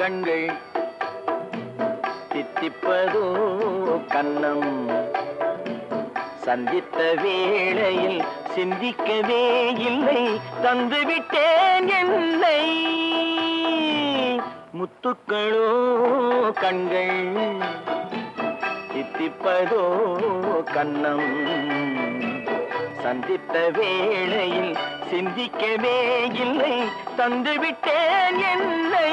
கண்கள் தித்திப்பதோ கன்னம் சந்தித்த வேளையில் சிந்திக்கவே இல்லை தந்துவிட்டேன் என்னை முத்துக்களோ கண்கள் தித்திப்பதோ கன்னம் சந்தித்த வேளையில் சிந்திக்கவே இல்லை தந்துவிட்டேன் என்னை